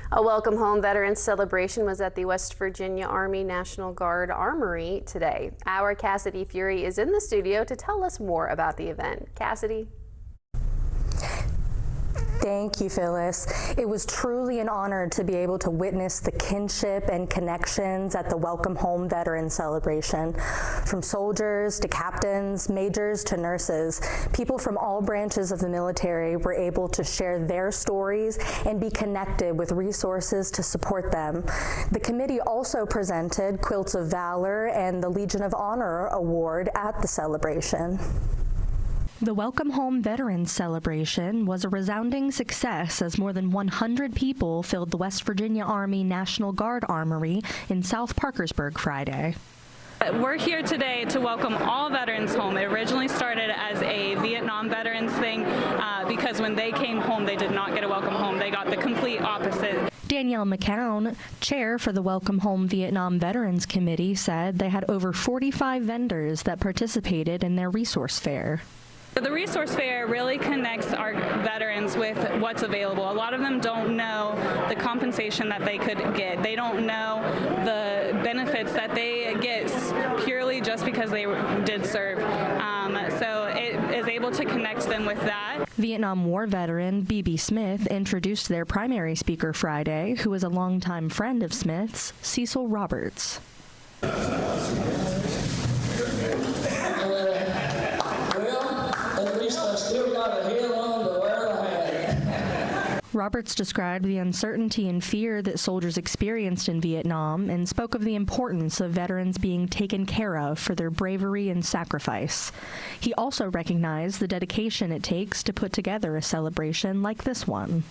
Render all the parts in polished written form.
A Welcome Home Veterans celebration was at the West Virginia Army National Guard Armory today. Our Cassidy Fury is in the studio to tell us more about the event. Cassidy? Thank you, Phyllis. It was truly an honor to be able to witness the kinship and connections at the Welcome Home Veterans celebration. From soldiers to captains, majors to nurses, people from all branches of the military were able to share their stories and be connected with resources to support them. The committee also presented Quilts of Valor and the Legion of Honor Award at the celebration. The Welcome Home Veterans celebration was a resounding success as more than 100 people filled the West Virginia Army National Guard Armory in South Parkersburg Friday. We're here today to welcome all veterans home. It originally started as a Vietnam veterans thing because when they came home, they did not get a welcome home. They got the complete opposite. Danielle McCown, chair for the Welcome Home Vietnam Veterans Committee, said they had over 45 vendors that participated in their resource fair. The resource fair really connects our veterans with what's available. A lot of them don't know the compensation that they could get. They don't know the benefits that they get purely just because they did serve. So it is able to connect them with that. Vietnam War veteran B.B. Smith introduced their primary speaker Friday, who is a longtime friend of Smith's, Cecil Roberts. Roberts described the uncertainty and fear that soldiers experienced in Vietnam and spoke of the importance of veterans being taken care of for their bravery and sacrifice. He also recognized the dedication it takes to put together a celebration like this one.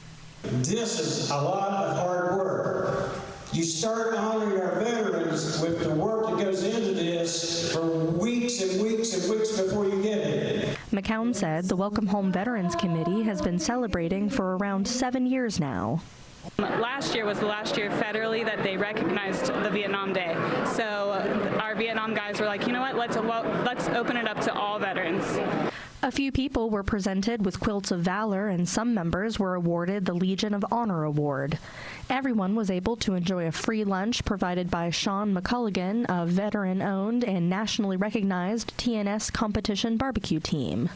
This is a lot of hard work. You start honoring our veterans with the work that goes into this for weeks and weeks and weeks before you get it. McCown said the Welcome Home Veterans Committee has been celebrating for around 7 years now. Last year was the last year federally that they recognized the Vietnam Day. So our Vietnam guys were like, you know what, let's open it up to all veterans. A few people were presented with Quilts of Valor, and some members were awarded the Legion of Honor Award. Everyone was able to enjoy a free lunch provided by Sean McCulligan, a veteran-owned and nationally recognized TNS competition barbecue team.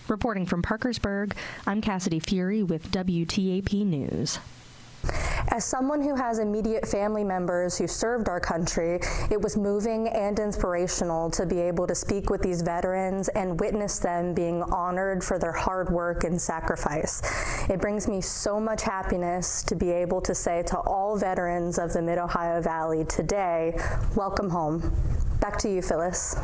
Reporting from Parkersburg, I'm Cassidy Fury with WTAP News. As someone who has immediate family members who served our country, it was moving and inspirational to be able to speak with these veterans and witness them being honored for their hard work and sacrifice. It brings me so much happiness to be able to say to all veterans of the Mid-Ohio Valley today, welcome home. Back to you, Phyllis.